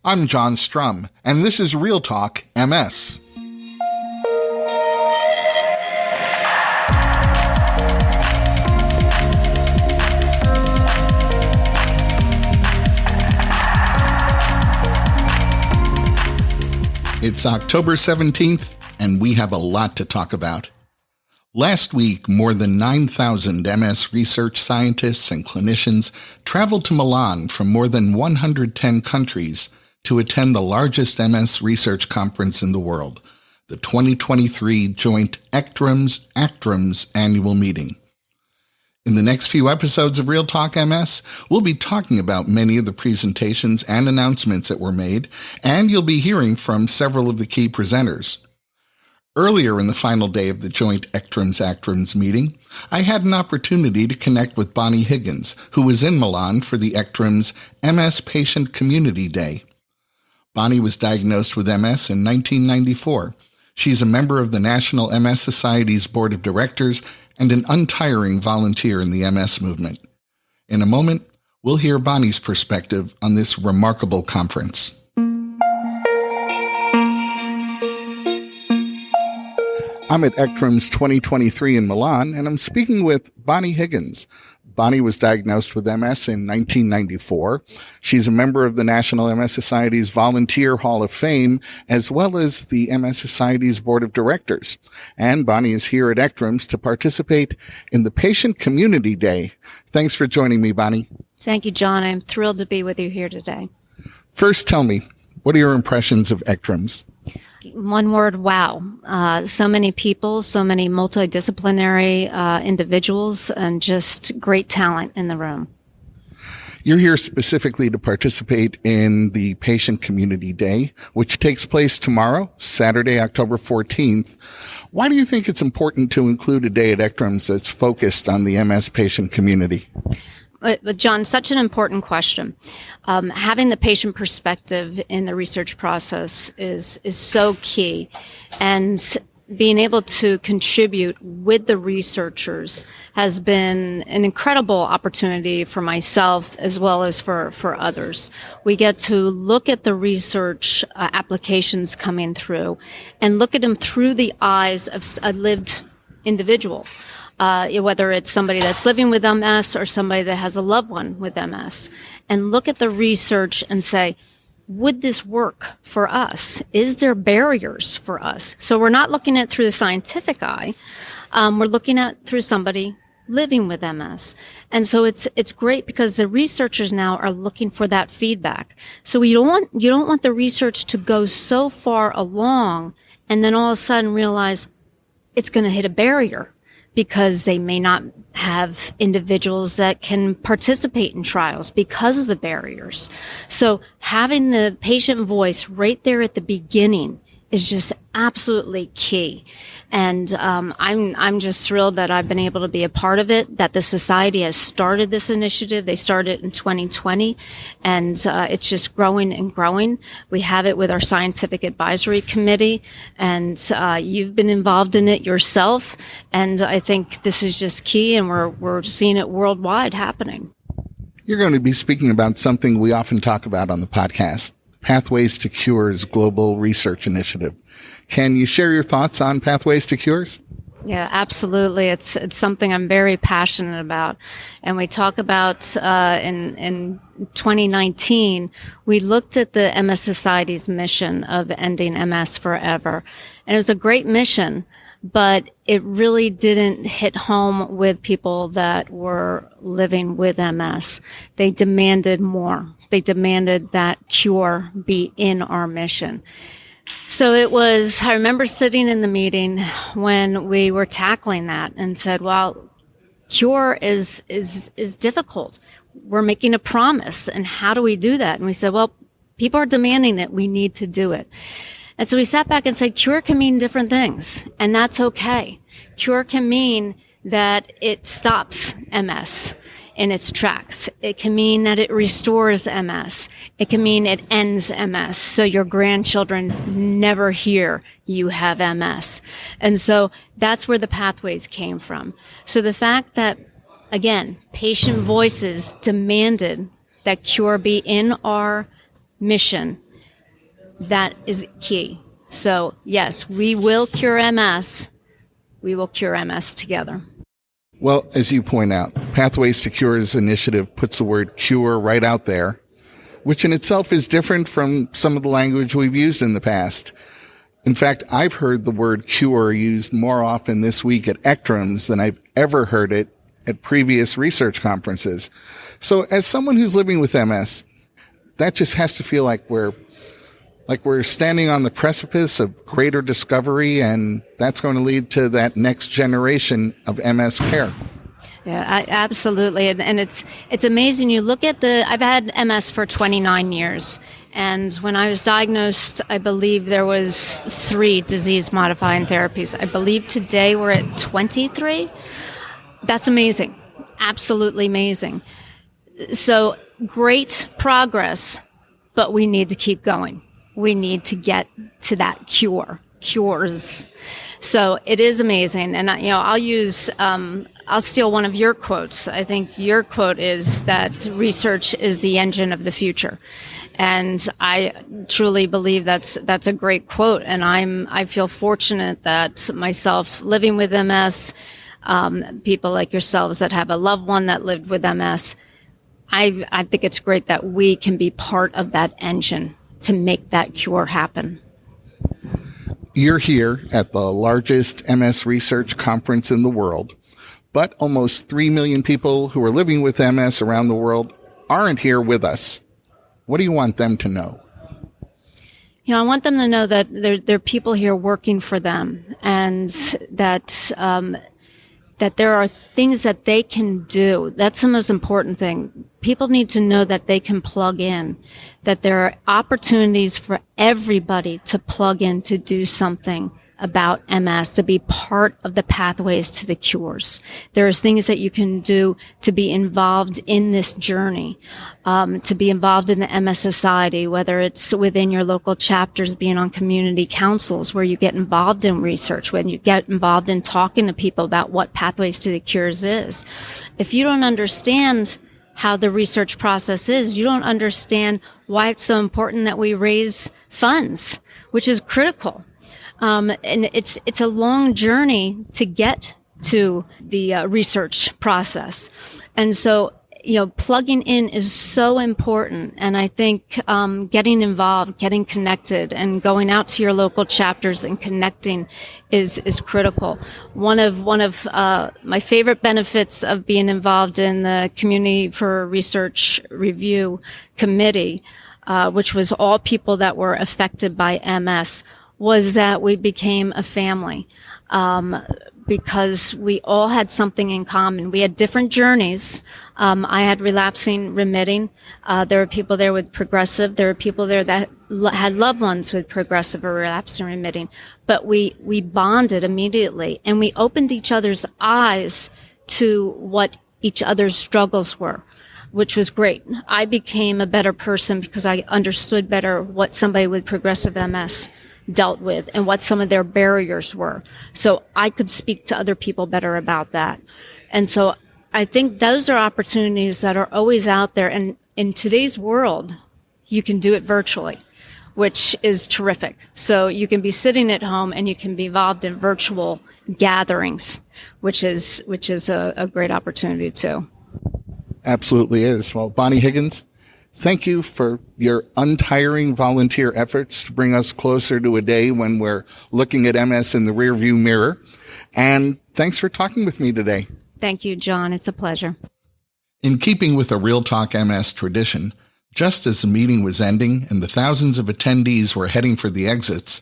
I'm John Strum, and this is RealTalk MS. It's October 17th, and we have a lot to talk about. Last week, more than 9,000 MS research scientists and clinicians traveled to Milan from more than 110 countries to attend the largest MS research conference in the world, the 2023 joint ECTRIMS-ACTRIMS annual meeting. In the next few episodes of RealTalk MS, we'll be talking about many of the presentations and announcements that were made, and you'll be hearing from several of the key presenters. Earlier in the final day of the joint ECTRIMS-ACTRIMS meeting, I had an opportunity to connect with Bonnie Higgins, who was in Milan for the ECTRIMS MS Patient Community Day. Bonnie was diagnosed with MS in 1994. She's a member of the National MS Society's Board of Directors and an untiring volunteer in the MS movement. In a moment, we'll hear Bonnie's perspective on this remarkable conference. I'm at ECTRIMS 2023 in Milan, and I'm speaking with Bonnie Higgins. Bonnie was diagnosed with MS in 1994. She's a member of the National MS Society's Volunteer Hall of Fame, as well as the MS Society's Board of Directors. And Bonnie is here at ECTRIMS to participate in the Patient Community Day. Thanks for joining me, Bonnie. Thank you, John. I'm thrilled to be with you here today. First, tell me, what are your impressions of ECTRIMS? One word, wow. So many people, so many multidisciplinary individuals, and just great talent in the room. You're here specifically to participate in the Patient Community Day, which takes place tomorrow, Saturday, October 14th. Why do you think it's important to include a day at ECTRIMS that's focused on the MS patient community? But John, such an important question. Having the patient perspective in the research process is so key, and being able to contribute with the researchers has been an incredible opportunity for myself as well as for others. We get to look at the research applications coming through and look at them through the eyes of a lived individual. Whether it's somebody that's living with MS or somebody that has a loved one with MS, and look at the research and say, would this work for us? Is there barriers for us? So we're not looking at it through the scientific eye. We're looking at through somebody living with MS. And so it's great because the researchers now are looking for that feedback. So you don't want the research to go so far along and then all of a sudden realize it's going to hit a barrier, because they may not have individuals that can participate in trials because of the barriers. So having the patient voice right there at the beginning is just absolutely key. And I'm just thrilled that I've been able to be a part of it, that the Society has started this initiative. They started in 2020, and it's just growing and growing. We have it with our Scientific Advisory Committee, and you've been involved in it yourself. And I think this is just key, and we're seeing it worldwide happening. You're going to be speaking about something we often talk about on the podcast, Pathways to Cures Global Research Initiative. Can you share your thoughts on Pathways to Cures? Yeah, absolutely. It's something I'm very passionate about. And we talk about in 2019, we looked at the MS Society's mission of ending MS forever. And it was a great mission, but it really didn't hit home with people that were living with MS. They demanded more. They demanded that cure be in our mission. So I remember sitting in the meeting when we were tackling that and said, well, cure is difficult. We're making a promise. And how do we do that? And we said, well, people are demanding it. We need to do it. And so we sat back and said, cure can mean different things, and that's okay. Cure can mean that it stops MS in its tracks. It can mean that it restores MS. It can mean it ends MS, so your grandchildren never hear you have MS. And so that's where the pathways came from. So the fact that, again, patient voices demanded that cure be in our mission That is key. So yes, we will cure MS. We will cure MS together. Well, as you point out, Pathways to Cure's initiative puts the word cure right out there, which in itself is different from some of the language we've used in the past. In fact, I've heard the word cure used more often this week at ECTRIMS than I've ever heard it at previous research conferences. So as someone who's living with MS, that just has to feel like we're standing on the precipice of greater discovery, and that's going to lead to that next generation of MS care. Yeah, absolutely. And it's amazing. You look at I've had MS for 29 years. And when I was diagnosed, I believe there was 3 disease-modifying therapies. I believe today we're at 23. That's amazing. Absolutely amazing. So great progress, but we need to keep going. We need to get to that cures. So it is amazing. And, I'll steal one of your quotes. I think your quote is that research is the engine of the future. And I truly believe that's a great quote. And I feel fortunate that myself living with MS, people like yourselves that have a loved one that lived with MS, I think it's great that we can be part of that engine to make that cure happen. You're here at the largest MS research conference in the world, but almost 3 million people who are living with MS around the world aren't here with us. What do you want them to know? I want them to know that there are people here working for them, and that there are things that they can do. That's the most important thing. People need to know that they can plug in, that there are opportunities for everybody to plug in to do something about MS, to be part of the pathways to the cures. There's things that you can do to be involved in this journey, to be involved in the MS Society, whether it's within your local chapters, being on community councils where you get involved in research, when you get involved in talking to people about what Pathways to the Cures is. If you don't understand how the research process is, you don't understand why it's so important that we raise funds, which is critical. And it's a long journey to get to the research process. And so, plugging in is so important. And I think getting involved, getting connected, and going out to your local chapters and connecting is critical. One of my favorite benefits of being involved in the Community for Research Review Committee, which was all people that were affected by MS, was that we became a family, because we all had something in common. We had different journeys. I had relapsing remitting. There were people there with progressive. There were people there that had loved ones with progressive or relapsing remitting. But we bonded immediately, and we opened each other's eyes to what each other's struggles were, which was great. I became a better person because I understood better what somebody with progressive MS dealt with and what some of their barriers were. So I could speak to other people better about that. And so I think those are opportunities that are always out there. And in today's world, you can do it virtually, which is terrific. So you can be sitting at home and you can be involved in virtual gatherings, which is a great opportunity too. Absolutely is. Well, Bonnie Higgins, thank you for your untiring volunteer efforts to bring us closer to a day when we're looking at MS in the rearview mirror. And thanks for talking with me today. Thank you, John. It's a pleasure. In keeping with the RealTalk MS tradition, just as the meeting was ending and the thousands of attendees were heading for the exits,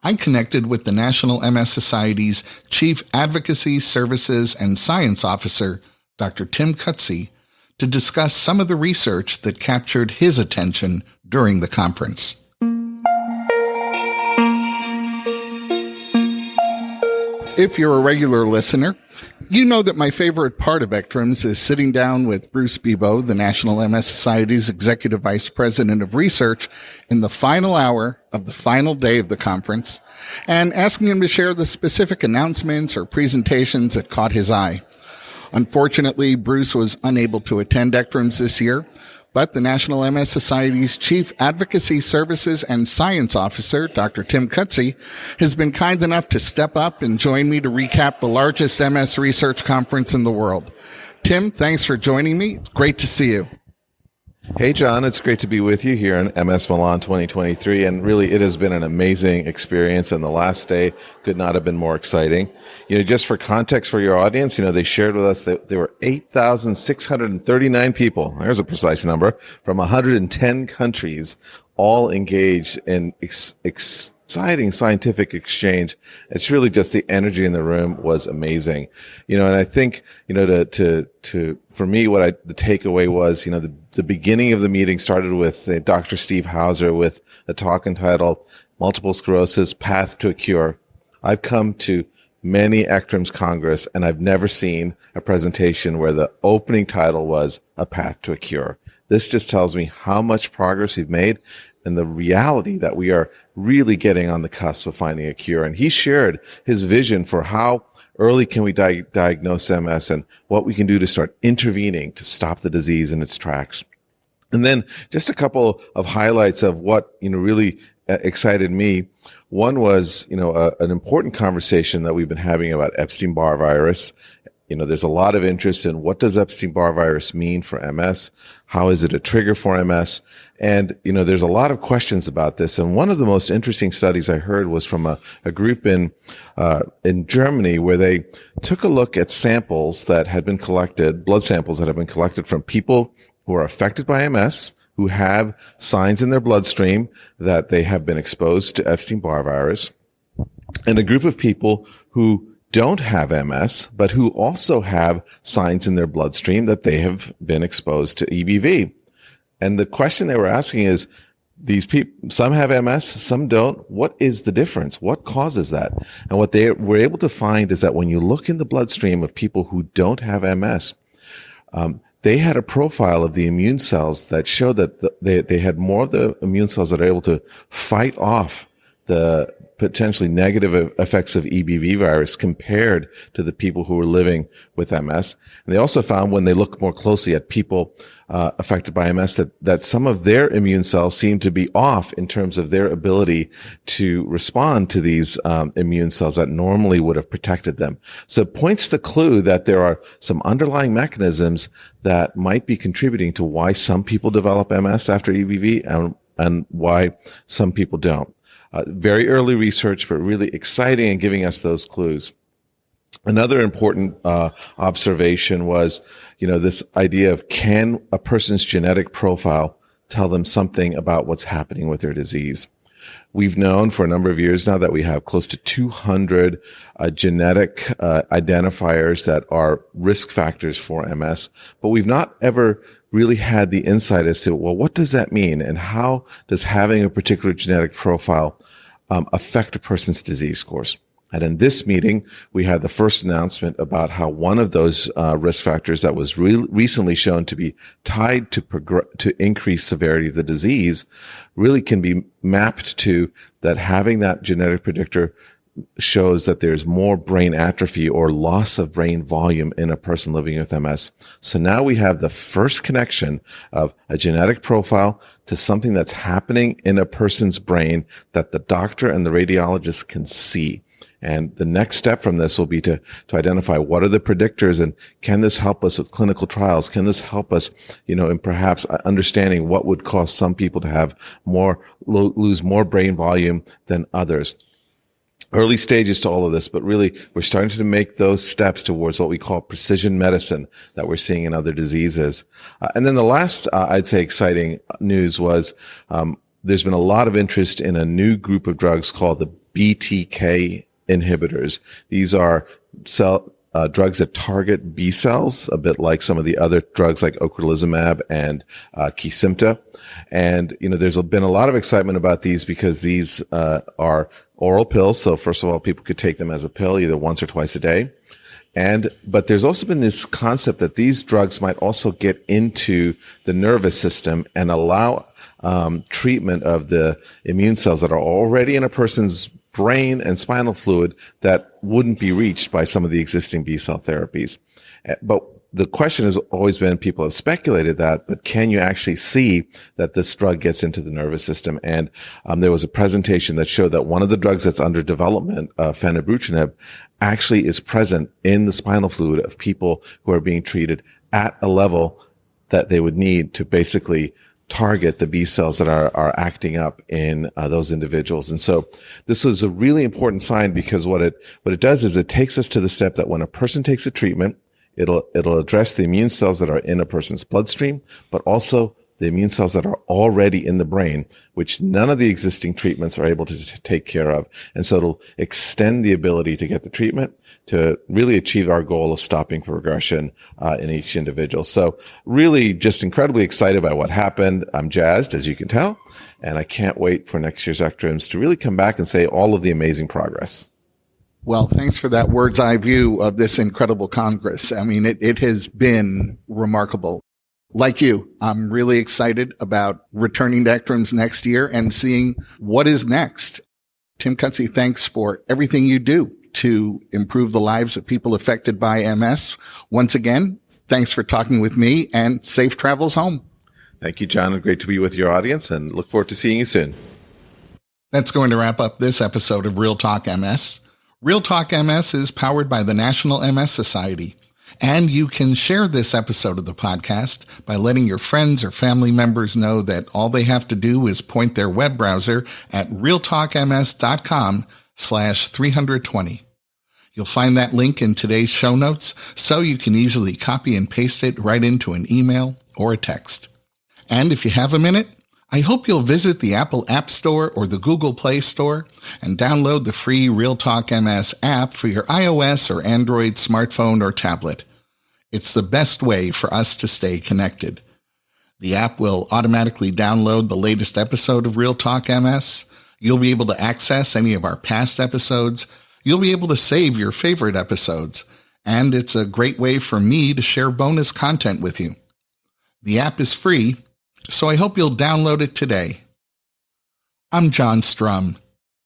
I connected with the National MS Society's Chief Advocacy, Services, and Science Officer, Dr. Tim Coetzee, to discuss some of the research that captured his attention during the conference. If you're a regular listener, you know that my favorite part of ECTRIMS is sitting down with Bruce Bebo, the National MS Society's Executive Vice President of Research, in the final hour of the final day of the conference, and asking him to share the specific announcements or presentations that caught his eye. Unfortunately, Bruce was unable to attend ECTRIMS this year, But the National MS Society's Chief Advocacy Services and Science Officer, Dr. Tim Coetzee, has been kind enough to step up and join me to recap the largest MS research conference in the world. Tim, thanks for joining me. It's great to see you. Hey, John, it's great to be with you here in MS Milan 2023, and really it has been an amazing experience, and the last day could not have been more exciting. Just for context for your audience, they shared with us that there were 8,639 people, there's a precise number, from 110 countries, all engaged in exciting scientific exchange. It's really just the energy in the room was amazing. And I think, for me, the takeaway was, the beginning of the meeting started with Dr. Steve Hauser with a talk entitled Multiple Sclerosis, Path to a Cure. I've come to many ECTRIMS Congress, and I've never seen a presentation where the opening title was A Path to a Cure. This just tells me how much progress we've made and the reality that we are really getting on the cusp of finding a cure. And he shared his vision for how early can we diagnose MS and what we can do to start intervening to stop the disease in its tracks. And then just a couple of highlights of what, really excited me. One was, an important conversation that we've been having about Epstein-Barr virus. There's a lot of interest in what does Epstein-Barr virus mean for MS? How is it a trigger for MS? And, there's a lot of questions about this. And one of the most interesting studies I heard was from a group in Germany, where they took a look at samples that had been collected, blood samples that have been collected from people who are affected by MS, who have signs in their bloodstream that they have been exposed to Epstein-Barr virus, and a group of people who don't have MS, but who also have signs in their bloodstream that they have been exposed to EBV. And the question they were asking is, these people, some have MS, some don't. What is the difference? What causes that? And what they were able to find is that when you look in the bloodstream of people who don't have MS, they had a profile of the immune cells that showed that they had more of the immune cells that are able to fight off the potentially negative effects of EBV virus compared to the people who were living with MS. And they also found, when they looked more closely at people affected by MS, that some of their immune cells seemed to be off in terms of their ability to respond to these immune cells that normally would have protected them. So it points the clue that there are some underlying mechanisms that might be contributing to why some people develop MS after EBV and why some people don't. Very early research, but really exciting and giving us those clues. Another important observation was, this idea of, can a person's genetic profile tell them something about what's happening with their disease? We've known for a number of years now that we have close to 200 genetic identifiers that are risk factors for MS, but we've not ever really had the insight as to, well, what does that mean? And how does having a particular genetic profile affect a person's disease course? And in this meeting, we had the first announcement about how one of those risk factors that was recently shown to be tied to increased severity of the disease really can be mapped to that having that genetic predictor shows that there's more brain atrophy or loss of brain volume in a person living with MS. So now we have the first connection of a genetic profile to something that's happening in a person's brain that the doctor and the radiologist can see. And the next step from this will be to identify what are the predictors, and can this help us with clinical trials? Can this help us, in perhaps understanding what would cause some people to have lose more brain volume than others? Early stages to all of this, but really we're starting to make those steps towards what we call precision medicine that we're seeing in other diseases. And then the last, I'd say, exciting news was there's been a lot of interest in a new group of drugs called the BTK inhibitors. These are drugs that target B cells, a bit like some of the other drugs like ocrelizumab and Kesimpta. And, there's been a lot of excitement about these because these are oral pills. So first of all, people could take them as a pill either once or twice a day. But there's also been this concept that these drugs might also get into the nervous system and allow treatment of the immune cells that are already in a person's brain and spinal fluid that wouldn't be reached by some of the existing B-cell therapies. But the question has always been, people have speculated that, but can you actually see that this drug gets into the nervous system? And there was a presentation that showed that one of the drugs that's under development, fenebrutinib, actually is present in the spinal fluid of people who are being treated at a level that they would need to basically target the B cells that are acting up in those individuals. And so this was a really important sign, because what it does is it takes us to the step that when a person takes a treatment, it'll address the immune cells that are in a person's bloodstream, but also the immune cells that are already in the brain, which none of the existing treatments are able to take care of. And so it'll extend the ability to get the treatment to really achieve our goal of stopping progression in each individual. So really just incredibly excited by what happened. I'm jazzed, as you can tell, and I can't wait for next year's ECTRIMS to really come back and say all of the amazing progress. Well, thanks for that bird's eye view of this incredible Congress. I mean, it has been remarkable. Like you, I'm really excited about returning to ECTRIMS next year and seeing what is next. Tim Coetzee, thanks for everything you do to improve the lives of people affected by MS. Once again, thanks for talking with me, and safe travels home. Thank you, John. Great to be with your audience, and look forward to seeing you soon. That's going to wrap up this episode of RealTalk MS. RealTalk MS is powered by the National MS Society. And you can share this episode of the podcast by letting your friends or family members know that all they have to do is point their web browser at realtalkms.com/320. You'll find that link in today's show notes, so you can easily copy and paste it right into an email or a text. And if you have a minute, I hope you'll visit the Apple App Store or the Google Play Store and download the free RealTalk MS app for your iOS or Android smartphone or tablet. It's the best way for us to stay connected. The app will automatically download the latest episode of RealTalk MS. You'll be able to access any of our past episodes. You'll be able to save your favorite episodes. And it's a great way for me to share bonus content with you. The app is free, so I hope you'll download it today. I'm John Strum.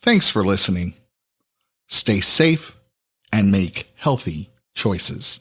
Thanks for listening. Stay safe and make healthy choices.